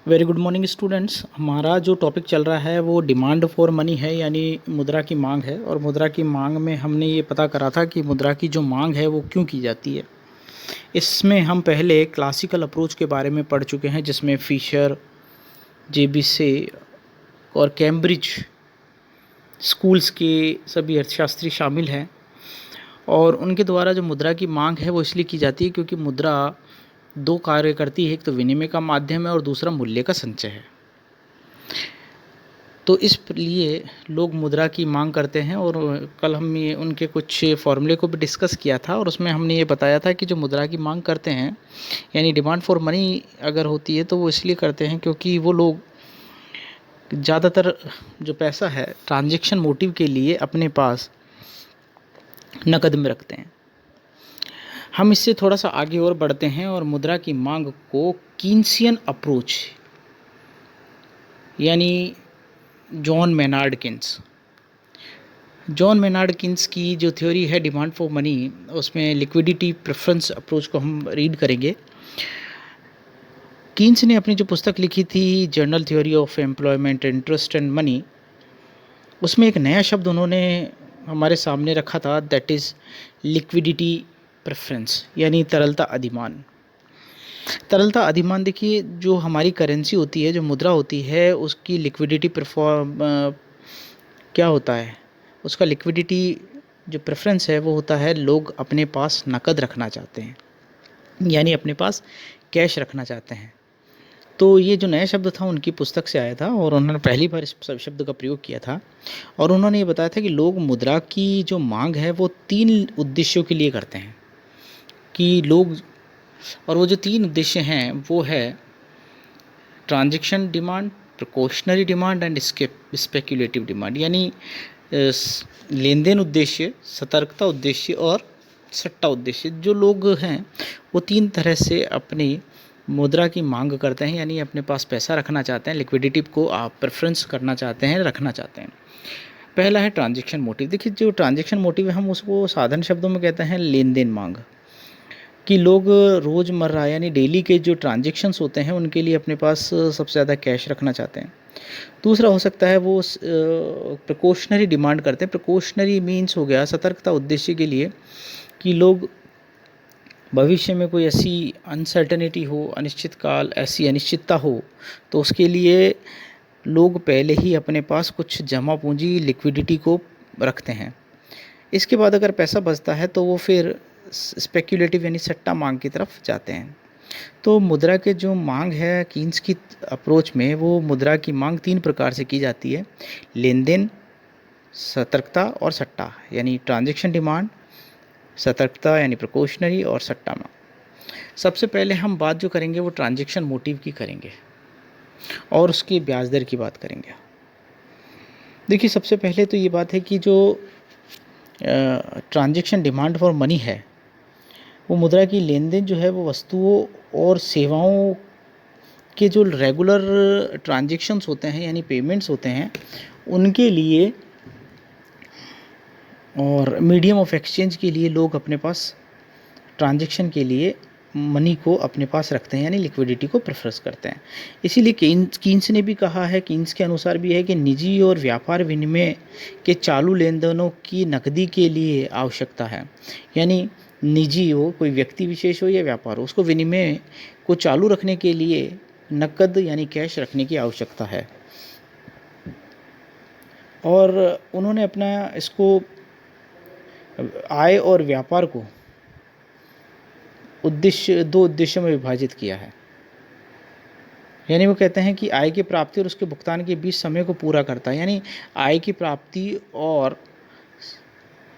Very good morning students. हमारा जो topic चल रहा है वो डिमांड फॉर मनी है, यानी मुद्रा की मांग है। और मुद्रा की मांग में हमने ये पता करा था कि मुद्रा की जो मांग है वो क्यों की जाती है। इसमें हम पहले क्लासिकल अप्रोच के बारे में पढ़ चुके हैं, जिसमें फिशर, जेबिसे और कैम्ब्रिज स्कूल्स के सभी अर्थशास्त्री शामिल हैं। और उनके द्वारा जो मुद्रा की मांग है वो इसलिए की जाती है क्योंकि मुद्रा दो कार्य करती है। एक तो विनिमय का माध्यम है और दूसरा मूल्य का संचय है। तो इस लिए लोग मुद्रा की मांग करते हैं। और कल हमने उनके कुछ फॉर्मूले को भी डिस्कस किया था, और उसमें हमने ये बताया था कि जो मुद्रा की मांग करते हैं, यानी डिमांड फॉर मनी अगर होती है तो वो इसलिए करते हैं क्योंकि वो लोग ज़्यादातर जो पैसा है ट्रांजैक्शन मोटिव के लिए अपने पास नकद में रखते हैं। हम इससे थोड़ा सा आगे और बढ़ते हैं और मुद्रा की मांग को कीन्सियन अप्रोच यानी जॉन मेनार्ड किन्स की जो थ्योरी है डिमांड फॉर मनी, उसमें लिक्विडिटी प्रेफरेंस अप्रोच को हम रीड करेंगे। किन्स ने अपनी जो पुस्तक लिखी थी journal theory of employment, interest and money, उसमें एक नया शब्द उन्होंने हमारे सामने रखा था, दैट इज़ लिक्विडिटी प्रेफरेंस, यानी तरलता अधिमान। तरलता अधिमान देखिए, जो हमारी करेंसी होती है, जो मुद्रा होती है, उसकी लिक्विडिटी क्या होता है, उसका लिक्विडिटी जो प्रेफरेंस है वो होता है लोग अपने पास नकद रखना चाहते हैं, यानी अपने पास कैश रखना चाहते हैं। तो ये जो नया शब्द था उनकी पुस्तक से आया था और उन्होंने पहली बार इस शब्द का प्रयोग किया था। और उन्होंने ये बताया था कि लोग मुद्रा की जो मांग है वो 3 उद्देश्यों के लिए करते हैं कि लोग, और वो जो 3 उद्देश्य हैं वो है transaction demand, precautionary demand and speculative demand, यानी लेन देन उद्देश्य, सतर्कता उद्देश्य और सट्टा उद्देश्य। जो लोग हैं वो 3 तरह से अपनी मुद्रा की मांग करते हैं, यानी अपने पास पैसा रखना चाहते हैं, लिक्विडिटी को आप प्रेफरेंस करना चाहते हैं, रखना चाहते हैं। पहला है ट्रांजैक्शन मोटिव। देखिए, जो ट्रांजैक्शन मोटिव है हम उसको साधारण शब्दों में कहते हैं लेन देन मांग, कि लोग रोज़मर्रा यानी डेली के जो ट्रांजैक्शंस होते हैं उनके लिए अपने पास सबसे ज़्यादा कैश रखना चाहते हैं। दूसरा हो सकता है वो प्रिकॉशनरी डिमांड करते हैं। प्रिकॉशनरी मीन्स हो गया सतर्कता उद्देश्य के लिए, कि लोग भविष्य में कोई ऐसी अनसर्टेनिटी हो, अनिश्चित काल ऐसी अनिश्चितता हो, तो उसके लिए लोग पहले ही अपने पास कुछ जमा पूंजी लिक्विडिटी को रखते हैं। इसके बाद अगर पैसा बचता है तो वो फिर स्पेक्युलेटिव यानी सट्टा मांग की तरफ जाते हैं। तो मुद्रा के जो मांग है कीन्स की अप्रोच में, वो मुद्रा की मांग 3 प्रकार से की जाती है, लेन देन, सतर्कता और सट्टा, यानी ट्रांजैक्शन डिमांड, सतर्कता यानी प्रिकॉशनरी और सट्टा मांग। सबसे पहले हम बात जो करेंगे वो ट्रांजैक्शन मोटिव की करेंगे और उसकी ब्याज दर की बात करेंगे। देखिए, सबसे पहले तो ये बात है कि जो ट्रांजैक्शन डिमांड फॉर मनी है, वो मुद्रा की लेन देन जो है वो वस्तुओं और सेवाओं के जो रेगुलर ट्रांजैक्शंस होते हैं यानी पेमेंट्स होते हैं उनके लिए और मीडियम ऑफ एक्सचेंज के लिए लोग अपने पास ट्रांजैक्शन के लिए मनी को अपने पास रखते हैं, यानी लिक्विडिटी को प्रेफर करते हैं। इसीलिए कीन्स ने भी कहा है, कीन्स के अनुसार भी है कि निजी और व्यापार विनिमय के चालू लेन देनों की नकदी के लिए आवश्यकता है, यानी निजी हो, कोई व्यक्ति विशेष हो या व्यापार हो, उसको विनिमय को चालू रखने के लिए नकद यानी कैश रखने की आवश्यकता है। और उन्होंने अपना इसको आय और व्यापार को दो उद्देश्यों में विभाजित किया है। यानी वो कहते हैं कि आय की प्राप्ति और उसके भुगतान के बीच समय को पूरा करता है, यानी आय की प्राप्ति और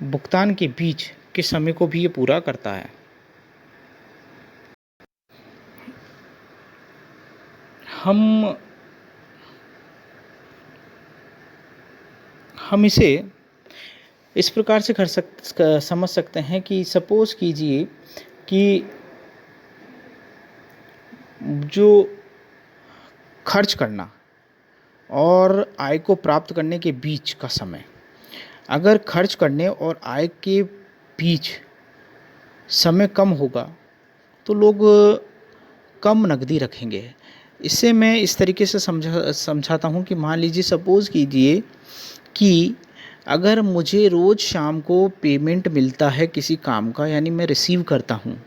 भुगतान के बीच के समय को भी ये पूरा करता है। हम इसे इस प्रकार से समझ सकते हैं कि सपोज़ कीजिए कि जो खर्च करना और आय को प्राप्त करने के बीच का समय, अगर खर्च करने और आय के बीच समय कम होगा तो लोग कम नकदी रखेंगे। इससे मैं इस तरीके से समझाता हूँ कि मान लीजिए, सपोज़ कीजिए कि अगर मुझे रोज़ शाम को पेमेंट मिलता है किसी काम का, यानी मैं रिसीव करता हूँ,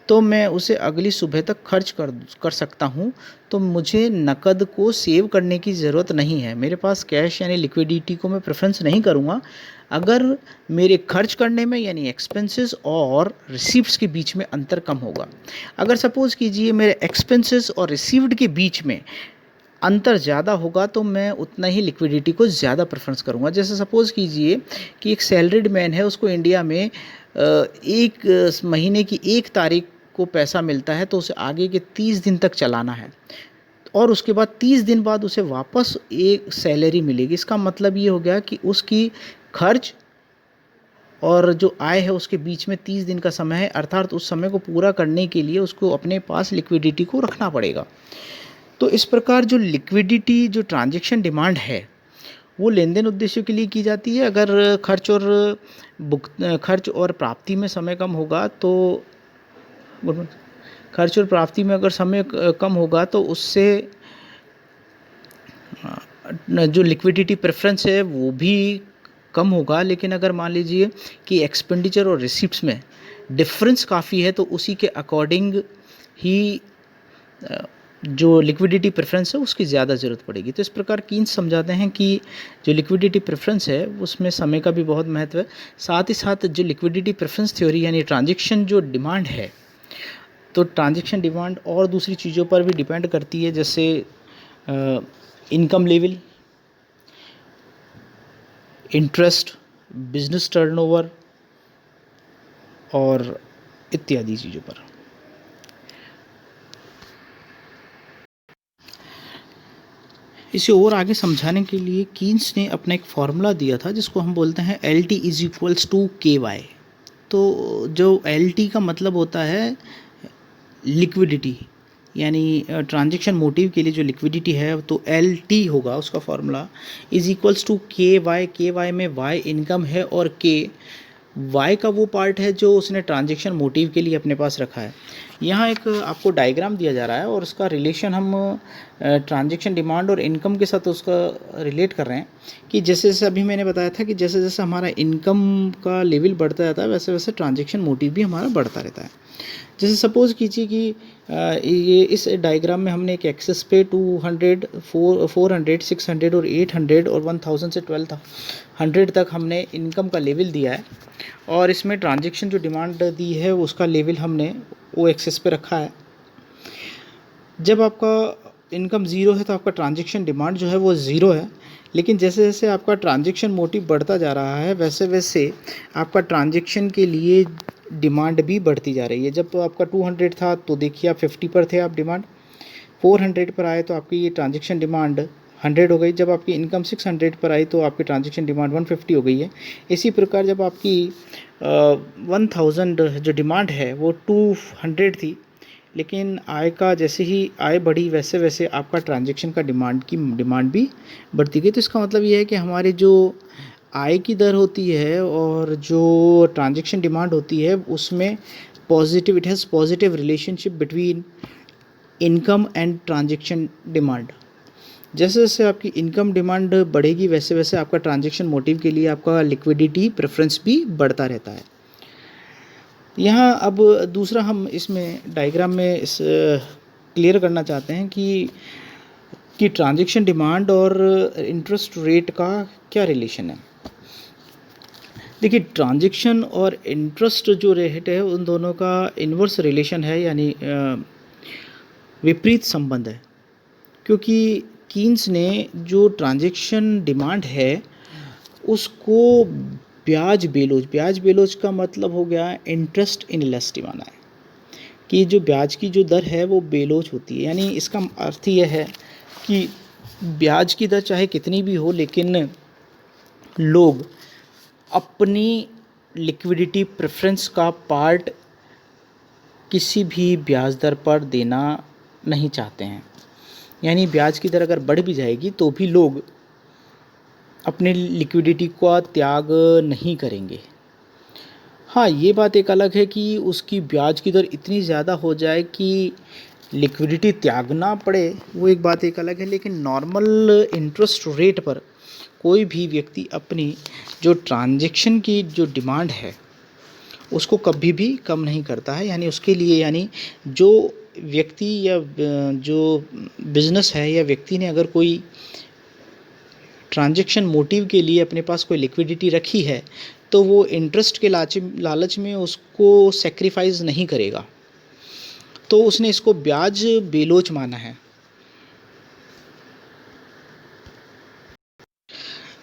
तो मैं उसे अगली सुबह तक खर्च कर सकता हूँ। तो मुझे नकद को सेव करने की ज़रूरत नहीं है। मेरे पास कैश यानी लिक्विडिटी को मैं प्रेफरेंस नहीं करूँगा अगर मेरे खर्च करने में यानी एक्सपेंसेस और रिसीप्ट्स के बीच में अंतर कम होगा। अगर सपोज़ कीजिए मेरे एक्सपेंसेस और रिसीव्ड के बीच में अंतर ज़्यादा होगा तो मैं उतना ही लिक्विडिटी को ज़्यादा प्रेफरेंस करूँगा। जैसे सपोज़ कीजिए कि एक सैलरीड मैन है, उसको इंडिया में एक महीने की 1 तारीख को पैसा मिलता है, तो उसे आगे के 30 दिन तक चलाना है और उसके बाद 30 दिन बाद उसे वापस एक सैलरी मिलेगी। इसका मतलब ये हो गया कि उसकी खर्च और जो आय है उसके बीच में 30 दिन का समय है, अर्थात उस समय को पूरा करने के लिए उसको अपने पास लिक्विडिटी को रखना पड़ेगा। तो इस प्रकार जो लिक्विडिटी, जो ट्रांजैक्शन डिमांड है, वो लेन देन उद्देश्यों के लिए की जाती है। अगर खर्च और प्राप्ति में समय कम होगा तो खर्च और प्राप्ति में अगर समय कम होगा तो उससे जो लिक्विडिटी प्रेफरेंस है वो भी कम होगा। लेकिन अगर मान लीजिए कि एक्सपेंडिचर और रिसिप्ट्स में डिफरेंस काफ़ी है तो उसी के अकॉर्डिंग ही जो लिक्विडिटी प्रेफरेंस है उसकी ज़्यादा ज़रूरत पड़ेगी। तो इस प्रकार कीन्स समझाते हैं कि जो लिक्विडिटी प्रेफरेंस है उसमें समय का भी बहुत महत्व है। साथ ही साथ जो लिक्विडिटी प्रेफरेंस थ्योरी यानी ट्रांजैक्शन जो डिमांड है, तो ट्रांजैक्शन डिमांड और दूसरी चीज़ों पर भी डिपेंड करती है, जैसे income level, interest, business turnover और इत्यादि चीज़ों पर। इसे और आगे समझाने के लिए कीन्स ने अपना एक फॉर्मूला दिया था जिसको हम बोलते हैं LT is equals to KY। तो जो LT का मतलब होता है लिक्विडिटी, यानी ट्रांजैक्शन मोटिव के लिए जो लिक्विडिटी है तो LT होगा उसका formula, is equals to KY। KY में Y इनकम है और Y का वो पार्ट है जो उसने ट्रांजैक्शन मोटिव के लिए अपने पास रखा है। यहाँ एक आपको डायग्राम दिया जा रहा है और उसका रिलेशन हम ट्रांजैक्शन डिमांड और इनकम के साथ उसका रिलेट कर रहे हैं कि जैसे जैसे अभी मैंने बताया था कि जैसे जैसे हमारा इनकम का लेवल बढ़ता जाता है वैसे वैसे ट्रांजैक्शन मोटिव भी हमारा बढ़ता रहता है। जैसे सपोज़ कीजिए कि ये इस डायग्राम में हमने एक एक्सेस पे 200, 400, 600 और 800 और 1000 से 1200 तक हमने इनकम का लेवल दिया है और इसमें ट्रांजैक्शन जो डिमांड दी है उसका लेवल हमने वो एक्सेस पे रखा है। जब आपका इनकम ज़ीरो है तो आपका ट्रांजैक्शन डिमांड जो है वो ज़ीरो है, लेकिन जैसे जैसे आपका ट्रांजैक्शन मोटिव बढ़ता जा रहा है वैसे वैसे आपका ट्रांजैक्शन के लिए डिमांड भी बढ़ती जा रही है। जब तो आपका 200 था तो देखिए आप 50 पर थे, आप डिमांड 400 पर आए तो आपकी ये ट्रांजैक्शन डिमांड 100 हो गई। जब आपकी इनकम 600 पर आई तो आपकी ट्रांजैक्शन डिमांड 150 हो गई है। इसी प्रकार जब आपकी 1000 जो डिमांड है वो 200 थी, लेकिन आय का जैसे ही आय बढ़ी वैसे वैसे आपका ट्रांजैक्शन का डिमांड भी बढ़ती गई। तो इसका मतलब ये है कि हमारी जो आय की दर होती है और जो ट्रांजैक्शन डिमांड होती है उसमें it has positive relationship between income and transaction demand. जैसे जैसे आपकी इनकम डिमांड बढ़ेगी वैसे वैसे आपका ट्रांजैक्शन मोटिव के लिए आपका लिक्विडिटी प्रेफरेंस भी बढ़ता रहता है। यहाँ अब दूसरा हम इसमें डायग्राम में इस क्लियर करना चाहते हैं कि ट्रांजैक्शन डिमांड और इंटरेस्ट रेट का क्या रिलेशन है। देखिए, ट्रांजैक्शन और इंटरेस्ट जो रेट है उन दोनों का इन्वर्स रिलेशन है, यानी विपरीत संबंध है, क्योंकि कीन्स ने जो ट्रांजैक्शन डिमांड है उसको ब्याज बेलोज का मतलब हो गया इंटरेस्ट इनलेस्टी माना है कि जो ब्याज की जो दर है वो बेलोज होती है। यानी इसका अर्थ यह है कि ब्याज की दर चाहे कितनी भी हो लेकिन लोग अपनी लिक्विडिटी प्रेफरेंस का पार्ट किसी भी ब्याज दर पर देना नहीं चाहते हैं। यानी ब्याज की दर अगर बढ़ भी जाएगी तो भी लोग अपने लिक्विडिटी का त्याग नहीं करेंगे। हाँ, ये बात एक अलग है कि उसकी ब्याज की दर इतनी ज़्यादा हो जाए कि लिक्विडिटी त्यागना पड़े वो एक बात एक अलग है, लेकिन नॉर्मल इंटरेस्ट रेट पर कोई भी व्यक्ति अपनी जो ट्रांजैक्शन की जो डिमांड है उसको कभी भी कम नहीं करता है। यानी उसके लिए, यानी जो व्यक्ति या जो बिज़नेस है या व्यक्ति ने अगर कोई ट्रांजैक्शन मोटिव के लिए अपने पास कोई लिक्विडिटी रखी है तो वो इंटरेस्ट के लालच में उसको सेक्रीफाइस नहीं करेगा, तो उसने इसको ब्याज बेलोच माना है।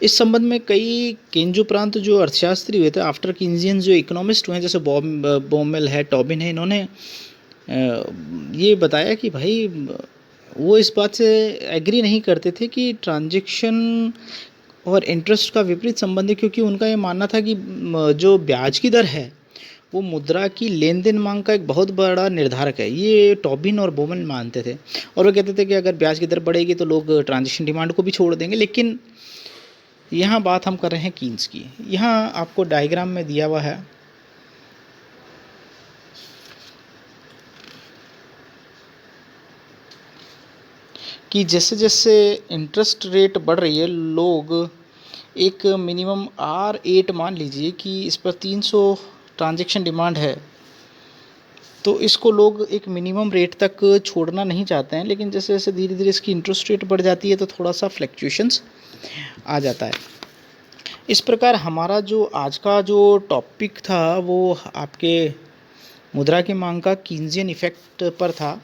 इस संबंध में कई केंजोपरांत जो अर्थशास्त्री हुए थे, आफ्टर कीन्जियन जो इकोनॉमिस्ट हुए, जैसे बॉमेल है, टॉबिन है, इन्होंने ये बताया कि भाई वो इस बात से एग्री नहीं करते थे कि ट्रांजैक्शन और इंटरेस्ट का विपरीत संबंध है, क्योंकि उनका ये मानना था कि जो ब्याज की दर है वो मुद्रा की लेन देन मांग का एक बहुत बड़ा निर्धारक है। ये टॉबिन और बोमन मानते थे, और वो कहते थे कि अगर ब्याज की दर बढ़ेगी तो लोग ट्रांजैक्शन डिमांड को भी छोड़ देंगे। लेकिन यहाँ बात हम कर रहे हैं कीन्स की। यहाँ आपको डायग्राम में दिया हुआ है कि जैसे जैसे इंटरेस्ट रेट बढ़ रही है, लोग एक मिनिमम R8 मान लीजिए कि इस पर 300 ट्रांजैक्शन डिमांड है, तो इसको लोग एक मिनिमम रेट तक छोड़ना नहीं चाहते हैं। लेकिन जैसे जैसे धीरे धीरे इसकी इंटरेस्ट रेट बढ़ जाती है तो थोड़ा सा फ्लक्चुएशंस आ जाता है। इस प्रकार हमारा जो आज का जो टॉपिक था वो आपके मुद्रा की मांग का कीन्जियन इफ़ेक्ट पर था।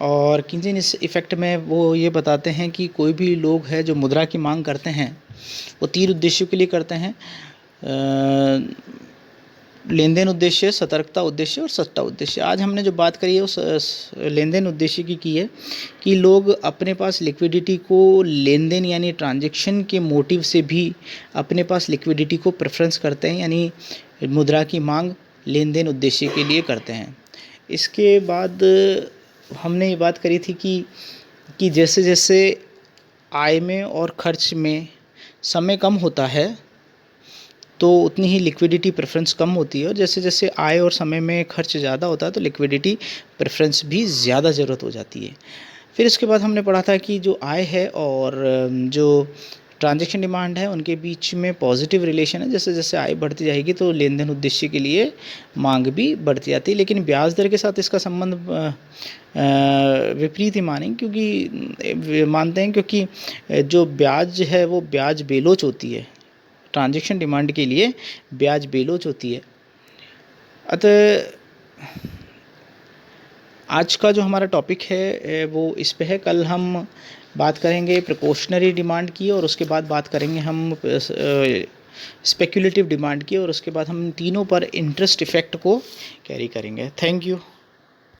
और कीन्जियन इस इफ़ेक्ट में वो ये बताते हैं कि कोई भी लोग है जो मुद्रा की मांग करते हैं वो 3 उद्देश्यों के लिए करते हैं, लेन देन उद्देश्य, सतर्कता उद्देश्य और सट्टा उद्देश्य। आज हमने जो बात करी है उस लेन देन उद्देश्य की है कि लोग अपने पास लिक्विडिटी को लेन देन यानी ट्रांजैक्शन के मोटिव से भी अपने पास लिक्विडिटी को प्रेफरेंस करते हैं, यानी मुद्रा की मांग लेन देन उद्देश्य के लिए करते हैं। इसके बाद हमने ये बात करी थी कि जैसे जैसे आय में और खर्च में समय कम होता है तो उतनी ही लिक्विडिटी प्रेफरेंस कम होती है, और जैसे जैसे आय और समय में खर्च ज़्यादा होता है तो लिक्विडिटी प्रेफरेंस भी ज़्यादा ज़रूरत हो जाती है। फिर इसके बाद हमने पढ़ा था कि जो आय है और जो ट्रांजैक्शन डिमांड है उनके बीच में पॉजिटिव रिलेशन है। जैसे जैसे आय बढ़ती जाएगी तो लेन देन उद्देश्य के लिए मांग भी बढ़ती जाती है। लेकिन ब्याज दर के साथ इसका संबंध विपरीत ही मानेंगे, क्योंकि मानते हैं क्योंकि जो ब्याज है वो ब्याज बेलोच होती है, ट्रांजैक्शन डिमांड के लिए ब्याज बेलोच होती है। अतः आज का जो हमारा टॉपिक है वो इस पे है। कल हम बात करेंगे प्रिकॉशनरी डिमांड की, और उसके बाद बात करेंगे हम स्पेक्युलेटिव डिमांड की, और उसके बाद हम तीनों पर इंटरेस्ट इफ़ेक्ट को कैरी करेंगे। Thank you.